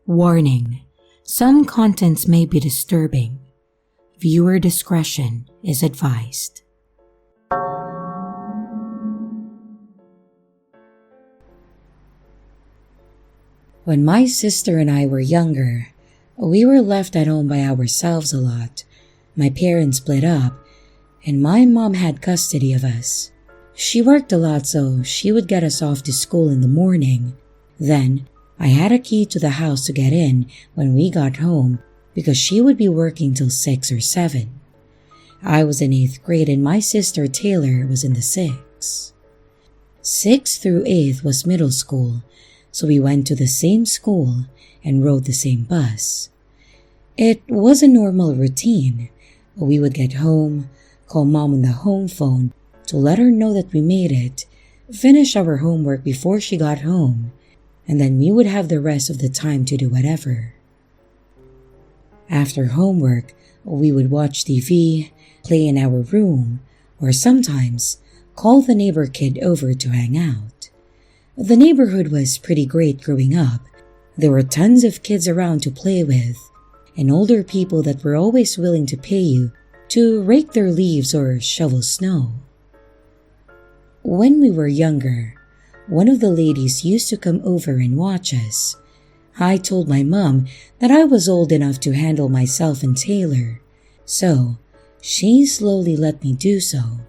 Warning: some contents may be disturbing. Viewer discretion is advised. When my sister and I were younger, we were left at home by ourselves a lot. My parents split up, and my mom had custody of us. She worked a lot, so she would get us off to school in the morning. Then, I had a key to the house to get in when we got home because she would be working till 6 or 7. I was in 8th grade and my sister Taylor was in the 6th. 6th through 8th was middle school, so we went to the same school and rode the same bus. It was a normal routine. We would get home, call mom on the home phone to let her know that we made it, finish our homework before she got home, and then we would have the rest of the time to do whatever. After homework, we would watch TV, play in our room, or sometimes call the neighbor kid over to hang out. The neighborhood was pretty great growing up. There were tons of kids around to play with, and older people that were always willing to pay you to rake their leaves or shovel snow. When we were younger, one of the ladies used to come over and watch us. I told my mom that I was old enough to handle myself and Taylor, so she slowly let me do so.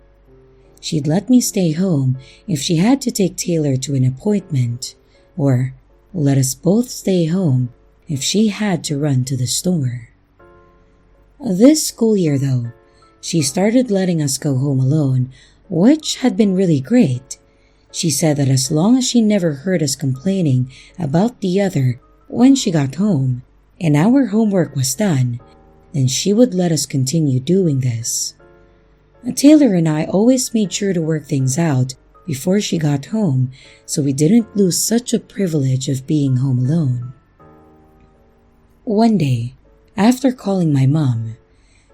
She'd let me stay home if she had to take Taylor to an appointment, or let us both stay home if she had to run to the store. This school year, though, she started letting us go home alone, which had been really great. She said that as long as she never heard us complaining about the other when she got home and our homework was done, then she would let us continue doing this. Taylor and I always made sure to work things out before she got home so we didn't lose such a privilege of being home alone. One day, after calling my mom,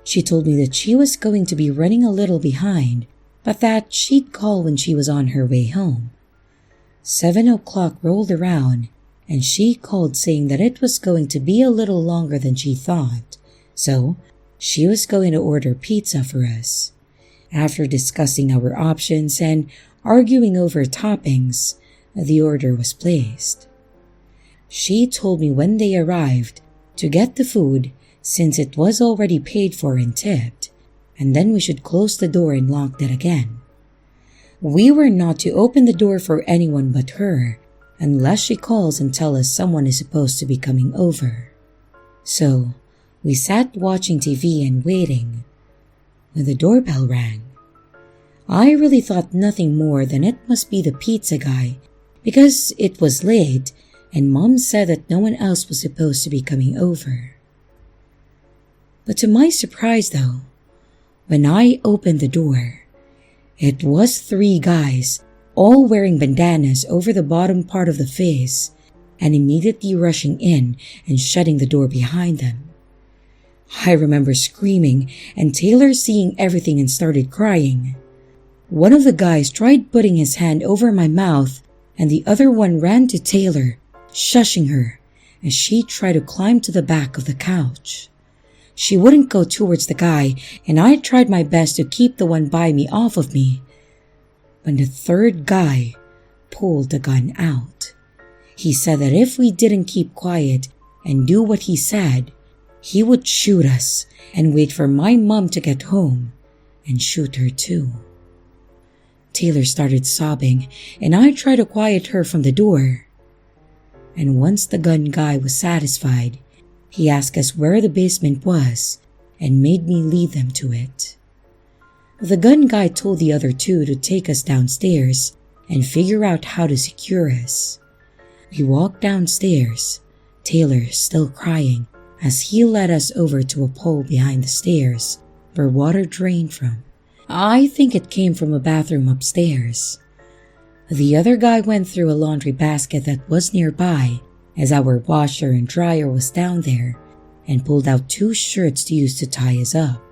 she told me that she was going to be running a little behind, but that she'd call when she was on her way home. 7 o'clock rolled around, and she called saying that it was going to be a little longer than she thought, so she was going to order pizza for us. After discussing our options and arguing over toppings, the order was placed. She told me when they arrived to get the food since it was already paid for and tipped, and then we should close the door and lock it again. We were not to open the door for anyone but her, unless she calls and tells us someone is supposed to be coming over. So, we sat watching TV and waiting when the doorbell rang. I really thought nothing more than it must be the pizza guy because it was late and Mom said that no one else was supposed to be coming over. But to my surprise though, when I opened the door, it was 3 guys, all wearing bandanas over the bottom part of the face, and immediately rushing in and shutting the door behind them. I remember screaming and Taylor seeing everything and started crying. One of the guys tried putting his hand over my mouth, and the other one ran to Taylor, shushing her as she tried to climb to the back of the couch. She wouldn't go towards the guy, and I tried my best to keep the one by me off of me. When the 3rd guy pulled the gun out, he said that if we didn't keep quiet and do what he said, he would shoot us and wait for my mom to get home and shoot her too. Taylor started sobbing, and I tried to quiet her from the door. And once the gun guy was satisfied, he asked us where the basement was and made me lead them to it. The gun guy told the other 2 to take us downstairs and figure out how to secure us. We walked downstairs, Taylor still crying, as he led us over to a pole behind the stairs where water drained from. I think it came from a bathroom upstairs. The other guy went through a laundry basket that was nearby as our washer and dryer was down there and pulled out 2 shirts to use to tie us up.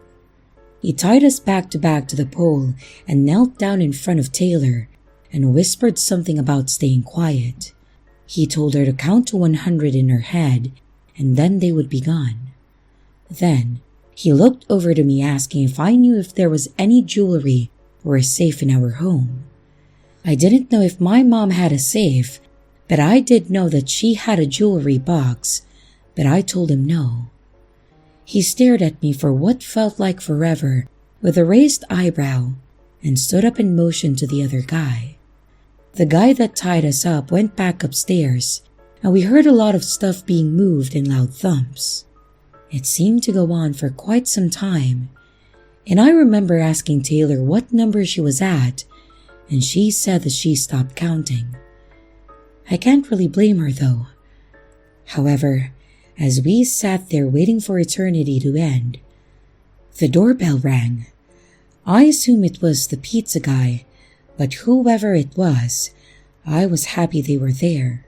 He tied us back to back to the pole and knelt down in front of Taylor and whispered something about staying quiet. He told her to count to 100 in her head, and then they would be gone. Then, he looked over to me asking if I knew if there was any jewelry or a safe in our home. I didn't know if my mom had a safe, but I did know that she had a jewelry box, but I told him no. He stared at me for what felt like forever with a raised eyebrow and stood up and motioned to the other guy. The guy that tied us up went back upstairs, and we heard a lot of stuff being moved and loud thumps. It seemed to go on for quite some time, and I remember asking Taylor what number she was at, and she said that she stopped counting. I can't really blame her though. However, as we sat there waiting for eternity to end, the doorbell rang. I assume it was the pizza guy, but whoever it was, I was happy they were there.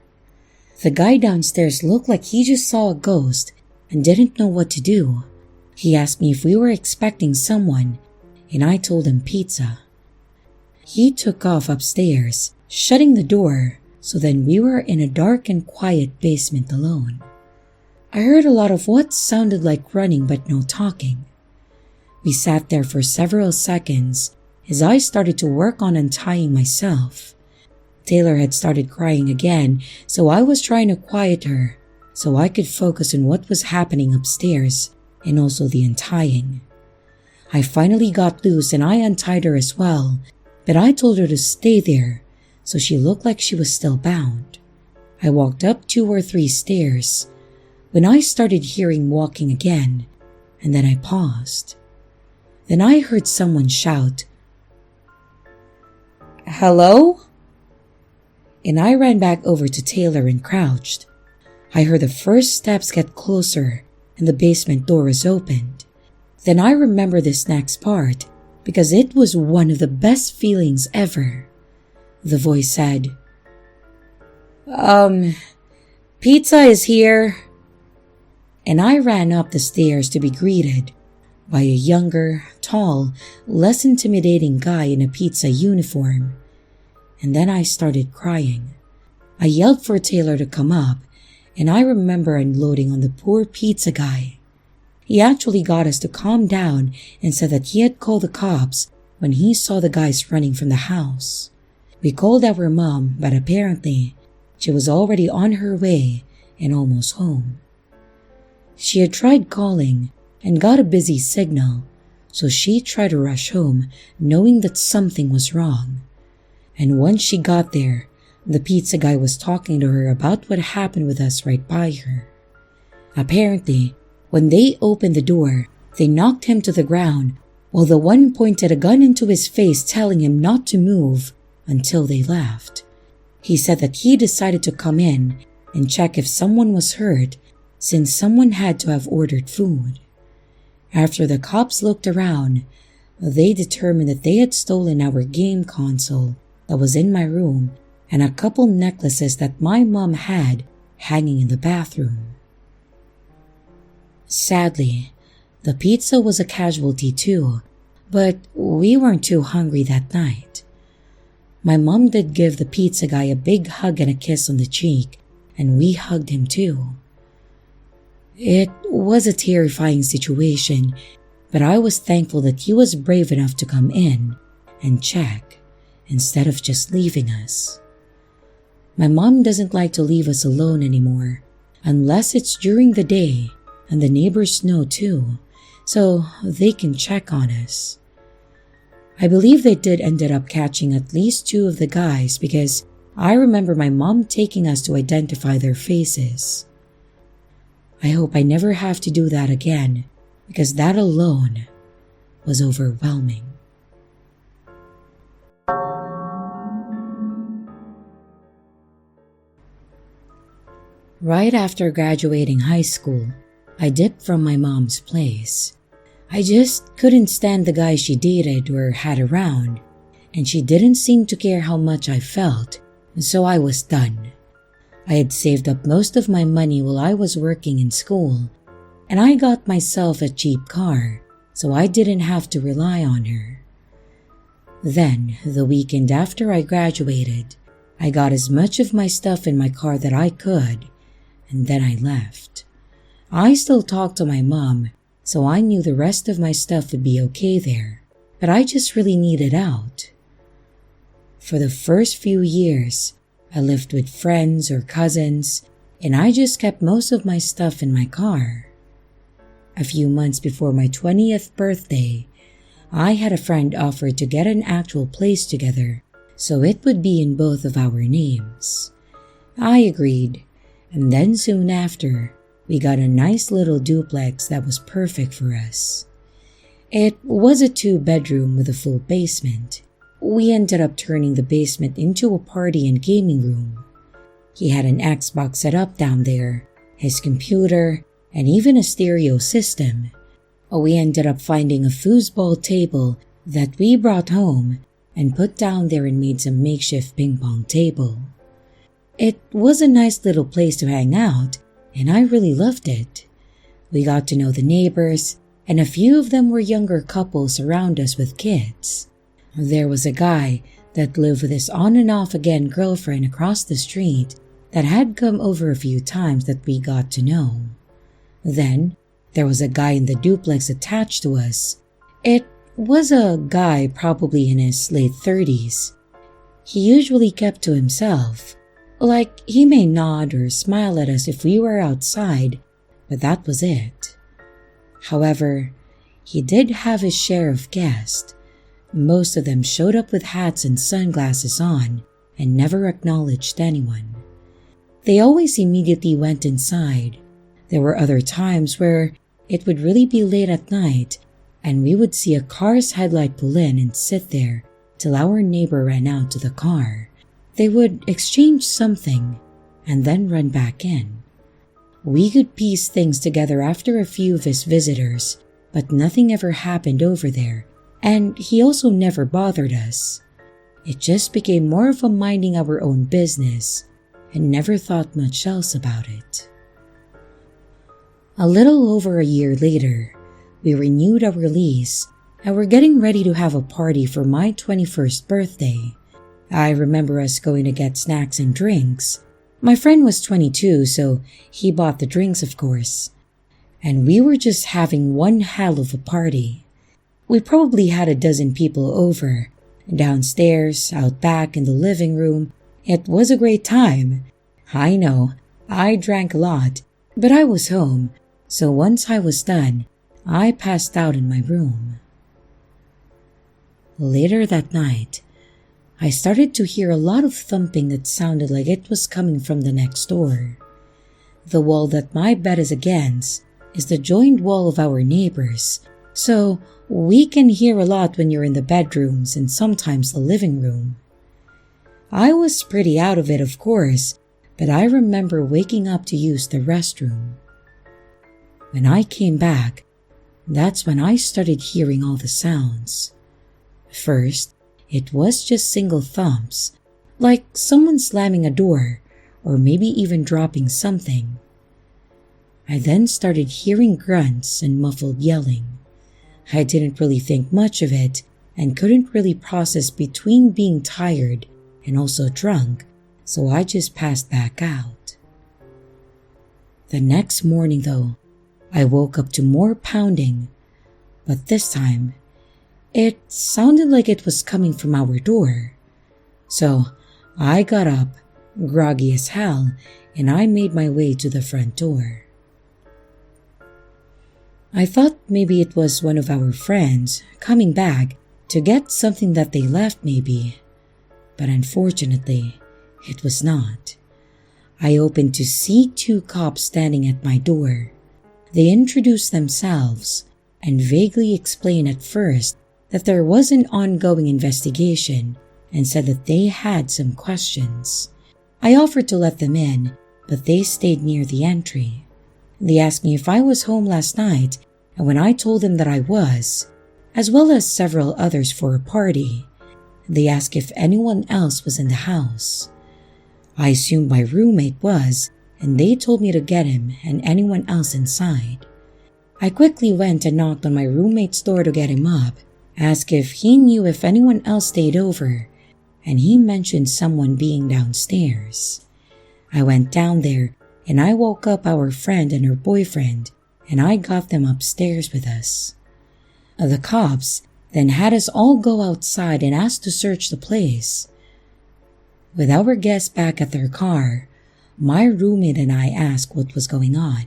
The guy downstairs looked like he just saw a ghost and didn't know what to do. He asked me if we were expecting someone, and I told him pizza. He took off upstairs, shutting the door, so then we were in a dark and quiet basement alone. I heard a lot of what sounded like running but no talking. We sat there for several seconds as I started to work on untying myself. Taylor had started crying again, so I was trying to quiet her so I could focus on what was happening upstairs and also the untying. I finally got loose and I untied her as well, but I told her to stay there so she looked like she was still bound. I walked up 2 or 3 stairs when I started hearing walking again, and then I paused. Then I heard someone shout, "Hello?" And I ran back over to Taylor and crouched. I heard the first steps get closer and the basement door was opened. Then I remember this next part because it was one of the best feelings ever. The voice said, "Pizza is here." And I ran up the stairs to be greeted by a younger, tall, less intimidating guy in a pizza uniform. And then I started crying. I yelled for Taylor to come up, and I remember unloading on the poor pizza guy. He actually got us to calm down and said that he had called the cops when he saw the guys running from the house. We called our mom, but apparently she was already on her way and almost home. She had tried calling and got a busy signal, so she tried to rush home knowing that something was wrong. And once she got there, the pizza guy was talking to her about what happened with us right by her. Apparently, when they opened the door, they knocked him to the ground while the one pointed a gun into his face telling him not to move until they left. He said that he decided to come in and check if someone was hurt since someone had to have ordered food. After the cops looked around, they determined that they had stolen our game console that was in my room and a couple necklaces that my mom had hanging in the bathroom. Sadly, the pizza was a casualty too, but we weren't too hungry that night. My mom did give the pizza guy a big hug and a kiss on the cheek, and we hugged him too. It was a terrifying situation, but I was thankful that he was brave enough to come in and check instead of just leaving us. My mom doesn't like to leave us alone anymore, unless it's during the day and the neighbors know too, so they can check on us. I believe they did ended up catching at least 2 of the guys because I remember my mom taking us to identify their faces. I hope I never have to do that again because that alone was overwhelming. Right after graduating high school, I dipped from my mom's place. I just couldn't stand the guy she dated or had around, and she didn't seem to care how much I felt, so I was done. I had saved up most of my money while I was working in school, and I got myself a cheap car, so I didn't have to rely on her. Then, the weekend after I graduated, I got as much of my stuff in my car that I could, and then I left. I still talked to my mom, so I knew the rest of my stuff would be okay there, but I just really needed out. For the first few years, I lived with friends or cousins, and I just kept most of my stuff in my car. A few months before my 20th birthday, I had a friend offer to get an actual place together, so it would be in both of our names. I agreed, and then soon after, we got a nice little duplex that was perfect for us. It was a 2-bedroom with a full basement. We ended up turning the basement into a party and gaming room. He had an Xbox set up down there, his computer, and even a stereo system. We ended up finding a foosball table that we brought home and put down there and made some makeshift ping pong table. It was a nice little place to hang out, and I really loved it. We got to know the neighbors, and a few of them were younger couples around us with kids. There was a guy that lived with his on and off again girlfriend across the street that had come over a few times that we got to know. Then, there was a guy in the duplex attached to us. It was a guy probably in his late 30s. He usually kept to himself. Like, he may nod or smile at us if we were outside, but that was it. However, he did have his share of guests. Most of them showed up with hats and sunglasses on and never acknowledged anyone. They always immediately went inside. There were other times where it would really be late at night and we would see a car's headlight pull in and sit there till our neighbor ran out to the car. They would exchange something and then run back in. We could piece things together after a few of his visitors, but nothing ever happened over there, and he also never bothered us. It just became more of a minding our own business and never thought much else about it. A little over a year later, we renewed our lease and were getting ready to have a party for my 21st birthday. I remember us going to get snacks and drinks. My friend was 22, so he bought the drinks, of course. And we were just having one hell of a party. We probably had a dozen people over. Downstairs, out back, in the living room. It was a great time. I know, I drank a lot, but I was home, so once I was done, I passed out in my room. Later that night, I started to hear a lot of thumping that sounded like it was coming from the next door. The wall that my bed is against is the joined wall of our neighbors, so we can hear a lot when you're in the bedrooms and sometimes the living room. I was pretty out of it, of course, but I remember waking up to use the restroom. When I came back, that's when I started hearing all the sounds. First, it was just single thumps, like someone slamming a door or maybe even dropping something. I then started hearing grunts and muffled yelling. I didn't really think much of it and couldn't really process between being tired and also drunk, so I just passed back out. The next morning, though, I woke up to more pounding, but this time, it sounded like it was coming from our door. So I got up, groggy as hell, and I made my way to the front door. I thought maybe it was one of our friends coming back to get something that they left maybe, but unfortunately, it was not. I opened to see 2 cops standing at my door. They introduced themselves and vaguely explained at first that there was an ongoing investigation and said that they had some questions. I offered to let them in, but they stayed near the entry. They asked me if I was home last night, and when I told them that I was, as well as several others for a party, they asked if anyone else was in the house. I assumed my roommate was, and they told me to get him and anyone else inside. I quickly went and knocked on my roommate's door to get him up, asked if he knew if anyone else stayed over, and he mentioned someone being downstairs. I went down there and I woke up our friend and her boyfriend, and I got them upstairs with us. The cops then had us all go outside and asked to search the place. With our guests back at their car, my roommate and I asked what was going on.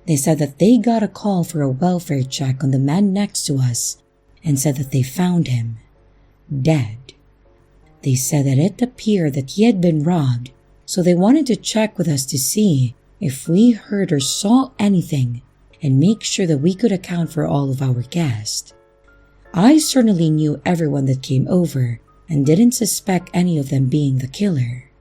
They said that they got a call for a welfare check on the man next to us and said that they found him dead. They said that it appeared that he had been robbed, so they wanted to check with us to see if we heard or saw anything and make sure that we could account for all of our guests. I certainly knew everyone that came over and didn't suspect any of them being the killer.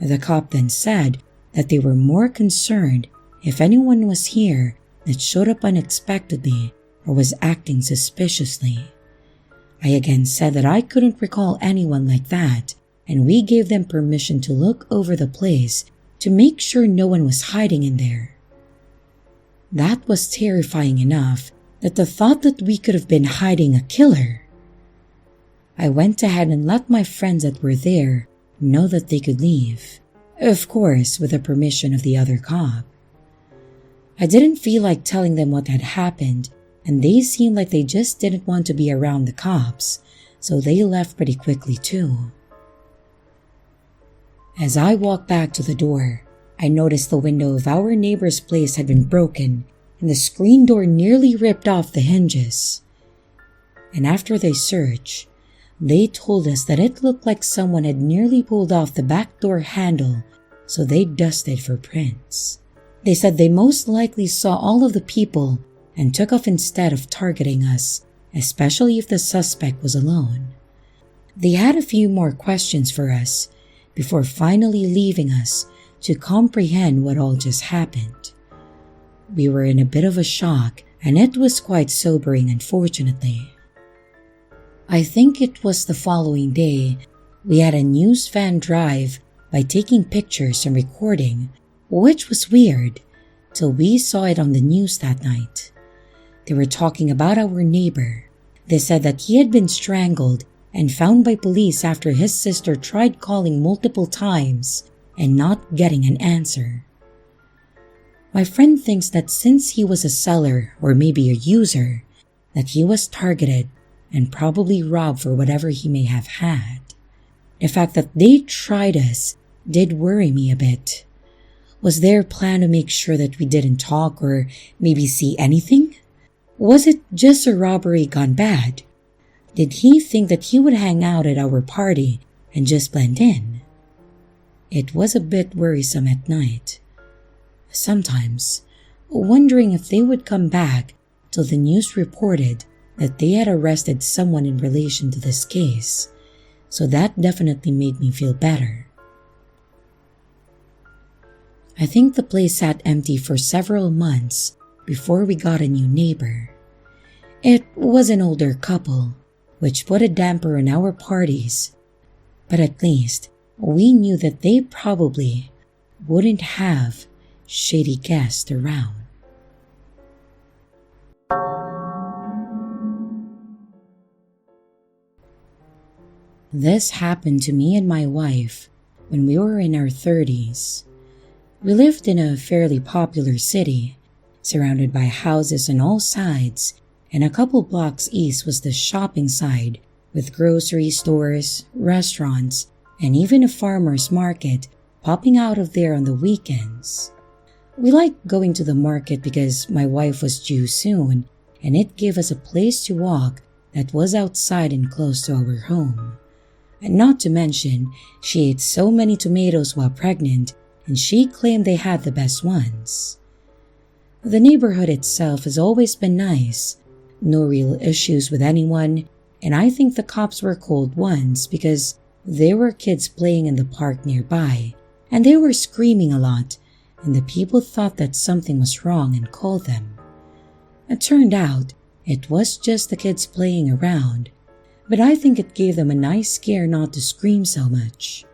The cop then said that they were more concerned if anyone was here that showed up unexpectedly or was acting suspiciously. I again said that I couldn't recall anyone like that, and we gave them permission to look over the place to make sure no one was hiding in there. That was terrifying enough that the thought that we could have been hiding a killer. I went ahead and let my friends that were there know that they could leave, of course with the permission of the other cop. I didn't feel like telling them what had happened, and they seemed like they just didn't want to be around the cops, so they left pretty quickly too. As I walked back to the door, I noticed the window of our neighbor's place had been broken and the screen door nearly ripped off the hinges. And after they searched, they told us that it looked like someone had nearly pulled off the back door handle, so they dusted for prints. They said they most likely saw all of the people and took off instead of targeting us, especially if the suspect was alone. They had a few more questions for us before finally leaving us to comprehend what all just happened. We were in a bit of a shock, and it was quite sobering, unfortunately. I think it was the following day we had a news van drive by taking pictures and recording, which was weird till we saw it on the news that night. They were talking about our neighbor. They said that he had been strangled and found by police after his sister tried calling multiple times and not getting an answer. My friend thinks that since he was a seller or maybe a user, that he was targeted and probably robbed for whatever he may have had. The fact that they tried us did worry me a bit. Was their plan to make sure that we didn't talk or maybe see anything? Was it just a robbery gone bad? Did he think that he would hang out at our party and just blend in? It was a bit worrisome at night. Sometimes, wondering if they would come back till the news reported that they had arrested someone in relation to this case, so that definitely made me feel better. I think the place sat empty for several months before we got a new neighbor. It was an older couple, which put a damper on our parties, but at least we knew that they probably wouldn't have shady guests around. This happened to me and my wife when we were in our 30s. We lived in a fairly popular city, surrounded by houses on all sides, and a couple blocks east was the shopping side with grocery stores, restaurants, and even a farmer's market popping out of there on the weekends. We liked going to the market because my wife was due soon, and it gave us a place to walk that was outside and close to our home. And not to mention, she ate so many tomatoes while pregnant, and she claimed they had the best ones. The neighborhood itself has always been nice, no real issues with anyone, and I think the cops were cold ones because there were kids playing in the park nearby, and they were screaming a lot, and the people thought that something was wrong and called them. It turned out it was just the kids playing around, but I think it gave them a nice scare not to scream so much.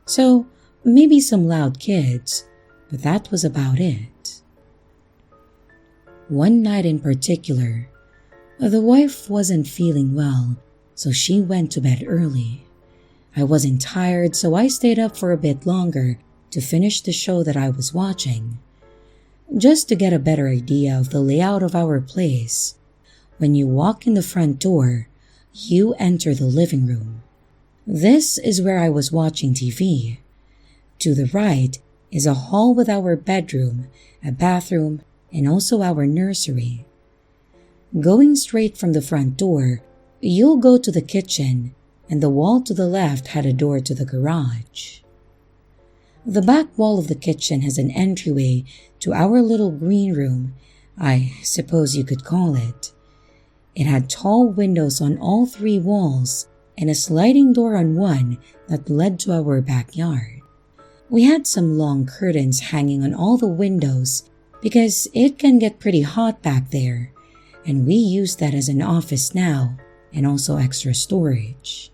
So, maybe some loud kids, but that was about it. One night in particular, the wife wasn't feeling well, so she went to bed early. I wasn't tired, so I stayed up for a bit longer to finish the show that I was watching. Just to get a better idea of the layout of our place, when you walk in the front door, you enter the living room. This is where I was watching TV. To the right is a hall with our bedroom, a bathroom, and also our nursery. Going straight from the front door, you'll go to the kitchen, and the wall to the left had a door to the garage. The back wall of the kitchen has an entryway to our little green room, I suppose you could call it. It had tall windows on all three walls and a sliding door on one that led to our backyard. We had some long curtains hanging on all the windows because it can get pretty hot back there, and we use that as an office now and also extra storage.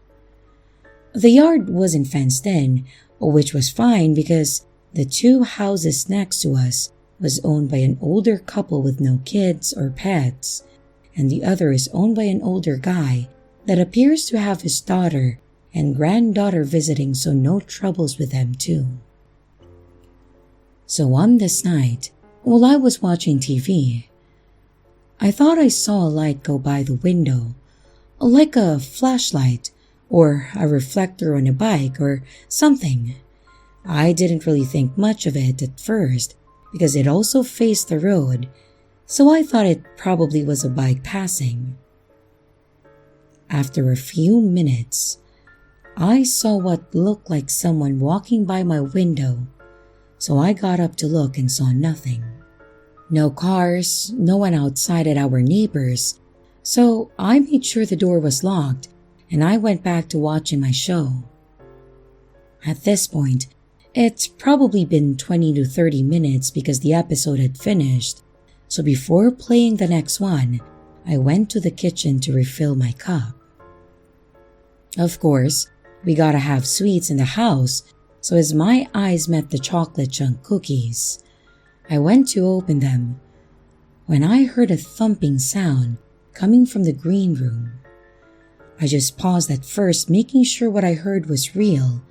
The yard wasn't fenced in, which was fine because the two houses next to us was owned by an older couple with no kids or pets, and the other is owned by an older guy that appears to have his daughter and granddaughter visiting, so no troubles with them too. So on this night, while I was watching TV, I thought I saw a light go by the window, like a flashlight or a reflector on a bike or something. I didn't really think much of it at first because it also faced the road, so I thought it probably was a bike passing. After a few minutes, I saw what looked like someone walking by my window, so I got up to look and saw nothing. No cars, no one outside at our neighbors, so I made sure the door was locked and I went back to watching my show. At this point, it's probably been 20 to 30 minutes because the episode had finished, so before playing the next one, I went to the kitchen to refill my cup. Of course, we gotta have sweets in the house, so as my eyes met the chocolate chunk cookies, I went to open them when I heard a thumping sound coming from the green room. I just paused at first, making sure what I heard was real,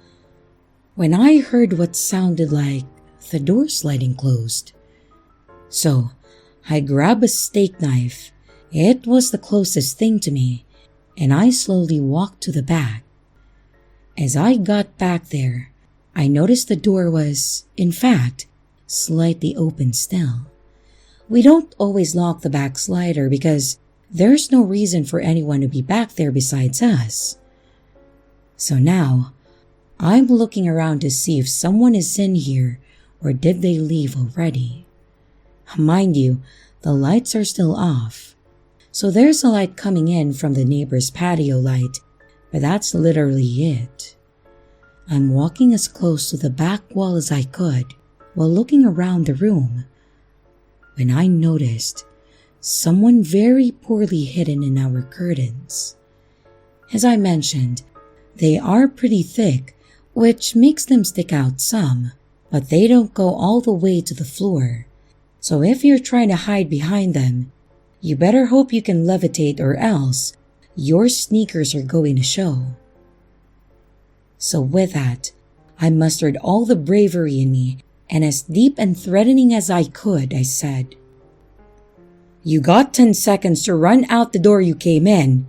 when I heard what sounded like the door sliding closed. So I grabbed a steak knife. It was the closest thing to me, and I slowly walked to the back. As I got back there, I noticed the door was, in fact, slightly open still. We don't always lock the back slider because there's no reason for anyone to be back there besides us. So now, I'm looking around to see if someone is in here or did they leave already. Mind you, the lights are still off. So there's a light coming in from the neighbor's patio light, but that's literally it. I'm walking as close to the back wall as I could while looking around the room when I noticed someone very poorly hidden in our curtains. As I mentioned, they are pretty thick, which makes them stick out some, but they don't go all the way to the floor. So if you're trying to hide behind them, you better hope you can levitate or else your sneakers are going to show. So with that, I mustered all the bravery in me, and as deep and threatening as I could, I said, "You got 10 seconds to run out the door you came in,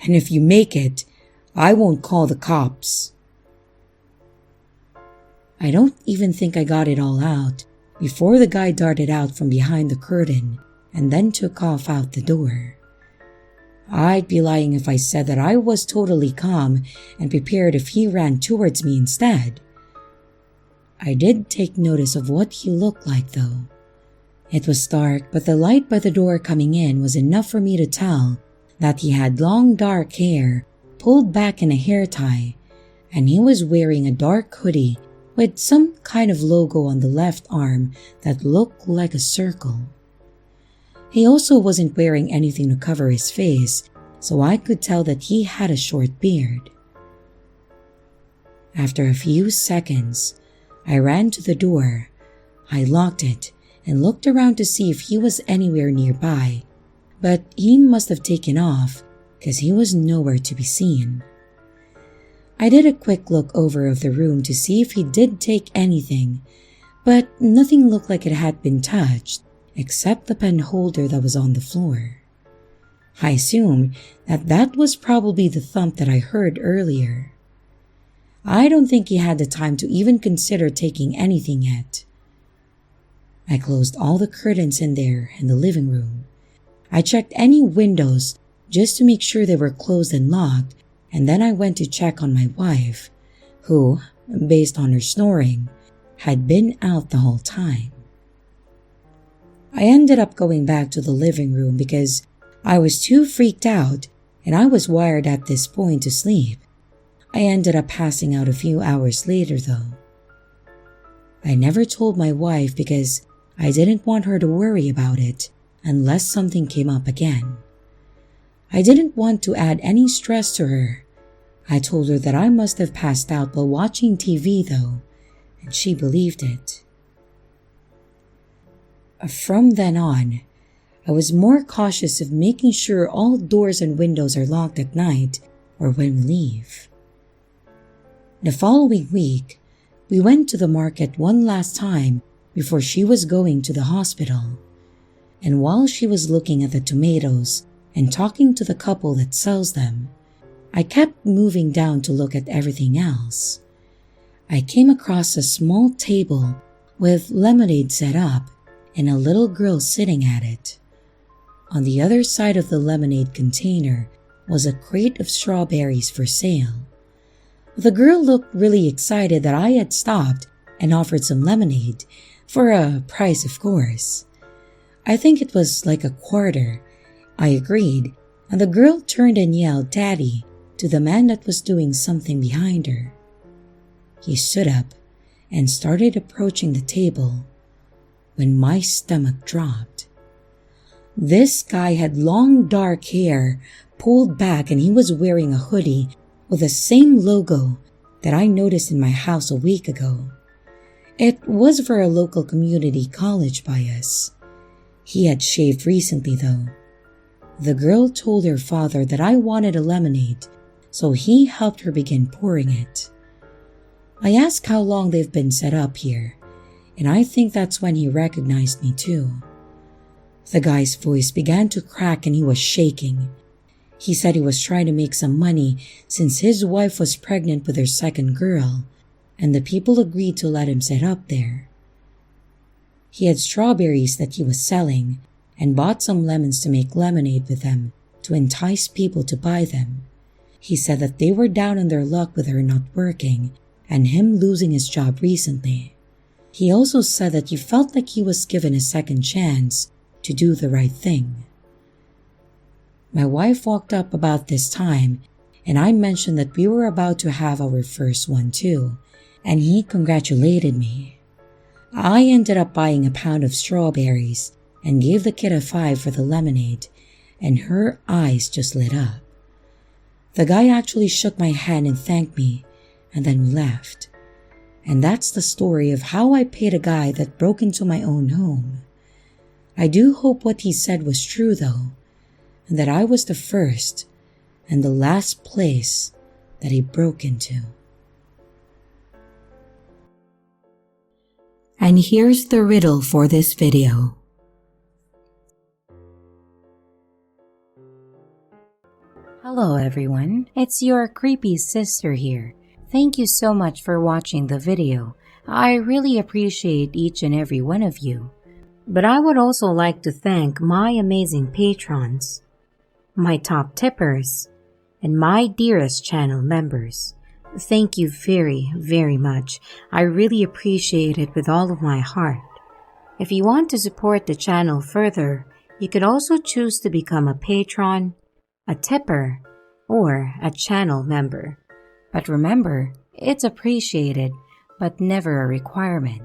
and if you make it, I won't call the cops." I don't even think I got it all out before the guy darted out from behind the curtain and then took off out the door. I'd be lying if I said that I was totally calm and prepared if he ran towards me instead. I did take notice of what he looked like though. It was dark, but the light by the door coming in was enough for me to tell that he had long dark hair pulled back in a hair tie, and he was wearing a dark hoodie with some kind of logo on the left arm that looked like a circle. He also wasn't wearing anything to cover his face, so I could tell that he had a short beard. After a few seconds, I ran to the door. I locked it and looked around to see if he was anywhere nearby, but he must have taken off because he was nowhere to be seen. I did a quick look over of the room to see if he did take anything, but nothing looked like it had been touched except the pen holder that was on the floor. I assume that was probably the thump that I heard earlier. I don't think he had the time to even consider taking anything yet. I closed all the curtains in there in the living room. I checked any windows just to make sure they were closed and locked, and then I went to check on my wife, who, based on her snoring, had been out the whole time. I ended up going back to the living room because I was too freaked out and I was wired at this point to sleep. I ended up passing out a few hours later though. I never told my wife because I didn't want her to worry about it unless something came up again. I didn't want to add any stress to her. I told her that I must have passed out while watching TV though, and she believed it. From then on, I was more cautious of making sure all doors and windows are locked at night or when we leave. The following week, we went to the market one last time before she was going to the hospital. And while she was looking at the tomatoes and talking to the couple that sells them, I kept moving down to look at everything else. I came across a small table with lemonade set up and a little girl sitting at it. On the other side of the lemonade container was a crate of strawberries for sale. The girl looked really excited that I had stopped and offered some lemonade, for a price of course. I think it was like a quarter. I agreed, and the girl turned and yelled "Daddy" to the man that was doing something behind her. He stood up and started approaching the table when my stomach dropped. This guy had long dark hair pulled back and he was wearing a hoodie with the same logo that I noticed in my house a week ago. It was for a local community college by us. He had shaved recently though. The girl told her father that I wanted a lemonade, so he helped her begin pouring it. I asked how long they've been set up here, and I think that's when he recognized me too. The guy's voice began to crack and he was shaking. He said he was trying to make some money since his wife was pregnant with their second girl, and the people agreed to let him set up there. He had strawberries that he was selling and bought some lemons to make lemonade with them to entice people to buy them. He said that they were down on their luck with her not working and him losing his job recently. He also said that he felt like he was given a second chance to do the right thing. My wife walked up about this time and I mentioned that we were about to have our first one too, and he congratulated me. I ended up buying a pound of strawberries and gave the kid a 5 for the lemonade, and her eyes just lit up. The guy actually shook my hand and thanked me, and then we left. And that's the story of how I paid a guy that broke into my own home. I do hope what he said was true though, and that I was the first and the last place that he broke into. And here's the riddle for this video. Hello everyone, it's your creepy sister here. Thank you so much for watching the video. I really appreciate each and every one of you. But I would also like to thank my amazing patrons, my top tippers, and my dearest channel members. Thank you very, very much. I really appreciate it with all of my heart. If you want to support the channel further, you could also choose to become a patron, a tipper, or a channel member. But remember, it's appreciated, but never a requirement.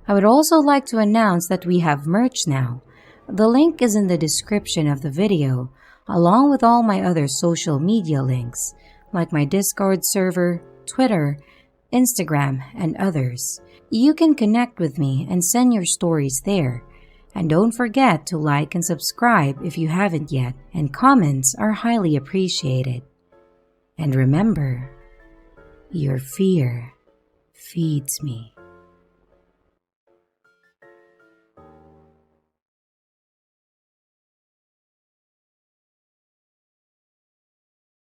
I would also like to announce that we have merch now. The link is in the description of the video, along with all my other social media links, like my Discord server, Twitter, Instagram, and others. You can connect with me and send your stories there. And don't forget to like and subscribe if you haven't yet, and comments are highly appreciated. And remember, Your fear feeds me.